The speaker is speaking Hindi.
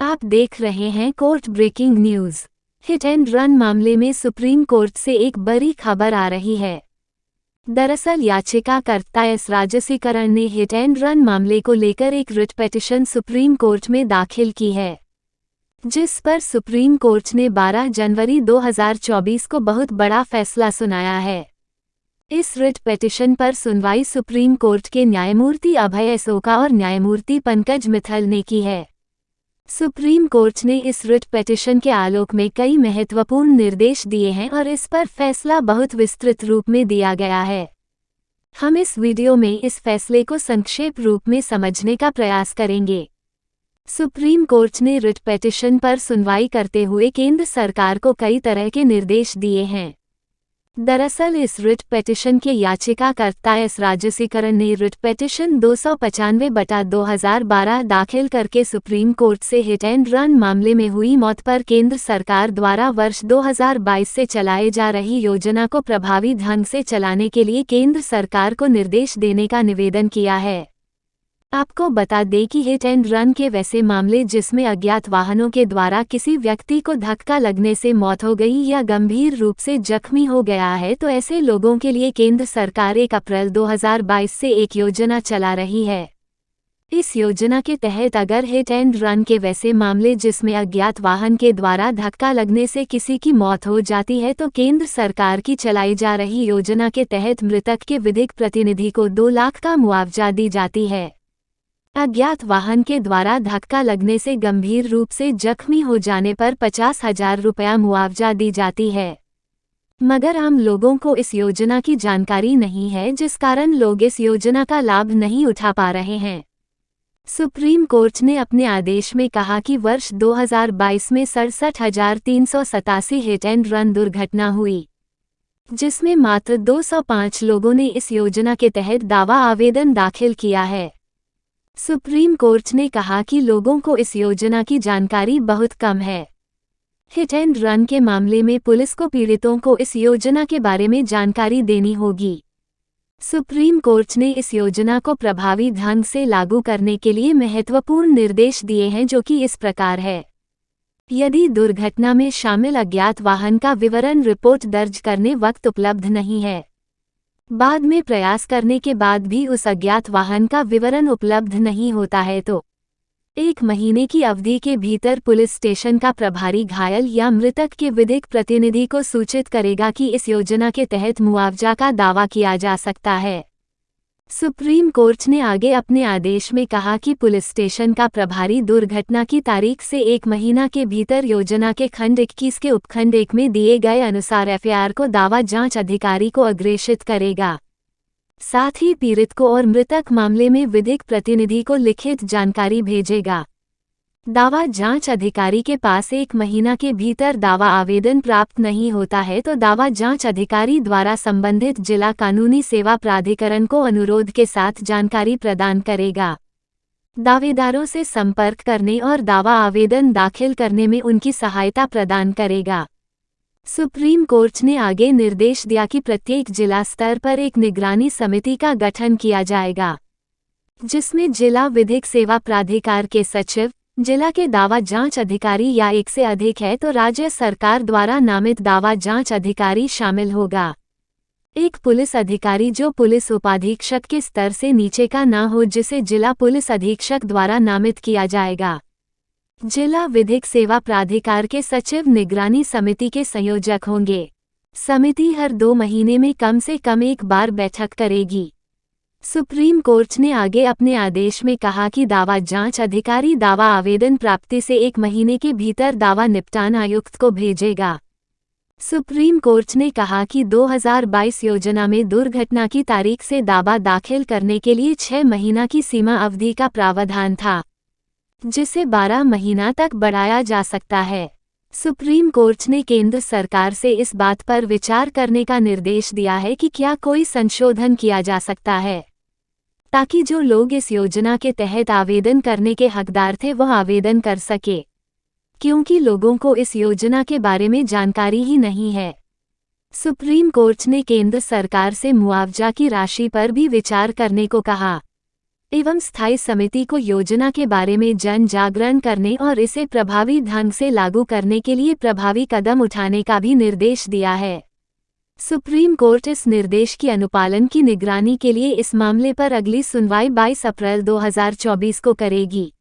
आप देख रहे हैं court breaking news. Hit and run मामले में सुप्रीम कोर्ट से एक बड़ी खबर आ रही है। दरअसल याचिकाकर्ता एस राजसीकरण ने हिट एंड रन मामले को लेकर एक रिट पिटीशन सुप्रीम कोर्ट में दाखिल की है, जिस पर सुप्रीम कोर्ट ने 12 जनवरी 2024 को बहुत बड़ा फैसला सुनाया है। इस रिट पिटीशन पर सुनवाई सुप्रीम कोर्ट के न्यायमूर्ति अभय अशोका और न्यायमूर्ति पंकज मित्तल ने की है। सुप्रीम कोर्ट ने इस रिट पिटीशन के आलोक में कई महत्वपूर्ण निर्देश दिए हैं और इस पर फैसला बहुत विस्तृत रूप में दिया गया है। हम इस वीडियो में इस फैसले को संक्षेप रूप में समझने का प्रयास करेंगे। सुप्रीम कोर्ट ने रिट पिटीशन पर सुनवाई करते हुए केंद्र सरकार को कई तरह के निर्देश दिए हैं। दरअसल इस रिट पिटीशन के याचिकाकर्ता एस राजसीकरण ने रिट पिटीशन 295/2012 दाखिल करके सुप्रीम कोर्ट से हिट एंड रन मामले में हुई मौत पर केंद्र सरकार द्वारा वर्ष 2022 से चलाए जा रही योजना को प्रभावी ढंग से चलाने के लिए केंद्र सरकार को निर्देश देने का निवेदन किया है। आपको बता दें कि हिट एंड रन के वैसे मामले जिसमें अज्ञात वाहनों के द्वारा किसी व्यक्ति को धक्का लगने से मौत हो गई या गंभीर रूप से जख्मी हो गया है, तो ऐसे लोगों के लिए केंद्र सरकार 1 अप्रैल 2022 से एक योजना चला रही है। इस योजना के तहत अगर हिट एंड रन के वैसे मामले जिसमें अज्ञात वाहन के द्वारा धक्का लगने से किसी की मौत हो जाती है, तो केंद्र सरकार की चलाई जा रही योजना के तहत मृतक के विधिक प्रतिनिधि को 2 लाख का मुआवजा दी जाती है। अज्ञात वाहन के द्वारा धक्का लगने से गंभीर रूप से जख्मी हो जाने पर 50,000 रुपया मुआवजा दी जाती है। मगर आम लोगों को इस योजना की जानकारी नहीं है, जिस कारण लोग इस योजना का लाभ नहीं उठा पा रहे हैं। सुप्रीम कोर्ट ने अपने आदेश में कहा कि वर्ष 2022 में 67,387 हिट एंड रन दुर्घटना हुई, जिसमें मात्र 205 लोगों ने इस योजना के तहत दावा आवेदन दाखिल किया है। सुप्रीम कोर्ट ने कहा कि लोगों को इस योजना की जानकारी बहुत कम है। हिट एंड रन के मामले में पुलिस को पीड़ितों को इस योजना के बारे में जानकारी देनी होगी। सुप्रीम कोर्ट ने इस योजना को प्रभावी ढंग से लागू करने के लिए महत्वपूर्ण निर्देश दिए हैं, जो कि इस प्रकार है। यदि दुर्घटना में शामिल अज्ञात वाहन का विवरण रिपोर्ट दर्ज करने वक्त उपलब्ध नहीं है, बाद में प्रयास करने के बाद भी उस अज्ञात वाहन का विवरण उपलब्ध नहीं होता है, तो 1 महीने की अवधि के भीतर पुलिस स्टेशन का प्रभारी घायल या मृतक के विधिक प्रतिनिधि को सूचित करेगा कि इस योजना के तहत मुआवजा का दावा किया जा सकता है। सुप्रीम कोर्ट ने आगे अपने आदेश में कहा कि पुलिस स्टेशन का प्रभारी दुर्घटना की तारीख से 1 महीना के भीतर योजना के खंड 21 के उपखंड 1 में दिए गए अनुसार एफआईआर को दावा जांच अधिकारी को अग्रेषित करेगा। साथ ही पीड़ित को और मृतक मामले में विधिक प्रतिनिधि को लिखित जानकारी भेजेगा। दावा जांच अधिकारी के पास 1 महीना के भीतर दावा आवेदन प्राप्त नहीं होता है, तो दावा जांच अधिकारी द्वारा संबंधित जिला कानूनी सेवा प्राधिकरण को अनुरोध के साथ जानकारी प्रदान करेगा। दावेदारों से संपर्क करने और दावा आवेदन दाखिल करने में उनकी सहायता प्रदान करेगा। सुप्रीम कोर्ट ने आगे निर्देश दिया कि प्रत्येक जिला स्तर पर एक निगरानी समिति का गठन किया जाएगा, जिसमें जिला विधिक सेवा प्राधिकार के सचिव, जिला के दावा जांच अधिकारी या 1 से अधिक है तो राज्य सरकार द्वारा नामित दावा जांच अधिकारी शामिल होगा। एक पुलिस अधिकारी जो पुलिस उपाधीक्षक के स्तर से नीचे का ना हो, जिसे जिला पुलिस अधीक्षक द्वारा नामित किया जाएगा। जिला विधिक सेवा प्राधिकार के सचिव निगरानी समिति के संयोजक होंगे। समिति हर 2 महीने में कम से कम 1 बार बैठक करेगी। सुप्रीम कोर्ट ने आगे अपने आदेश में कहा कि दावा जांच अधिकारी दावा आवेदन प्राप्ति से 1 महीने के भीतर दावा निपटान आयुक्त को भेजेगा। सुप्रीम कोर्ट ने कहा कि 2022 योजना में दुर्घटना की तारीख से दावा दाखिल करने के लिए 6 महीना की सीमा अवधि का प्रावधान था, जिसे 12 महीना तक बढ़ाया जा सकता है। सुप्रीम कोर्ट ने केंद्र सरकार से इस बात पर विचार करने का निर्देश दिया है कि क्या कोई संशोधन किया जा सकता है, ताकि जो लोग इस योजना के तहत आवेदन करने के हकदार थे वह आवेदन कर सके, क्योंकि लोगों को इस योजना के बारे में जानकारी ही नहीं है। सुप्रीम कोर्ट ने केंद्र सरकार से मुआवजा की राशि पर भी विचार करने को कहा। एवं स्थायी समिति को योजना के बारे में जन जागरण करने और इसे प्रभावी ढंग से लागू करने के लिए प्रभावी कदम उठाने का भी निर्देश दिया है। सुप्रीम कोर्ट इस निर्देश की अनुपालन की निगरानी के लिए इस मामले पर अगली सुनवाई 22 अप्रैल 2024 को करेगी।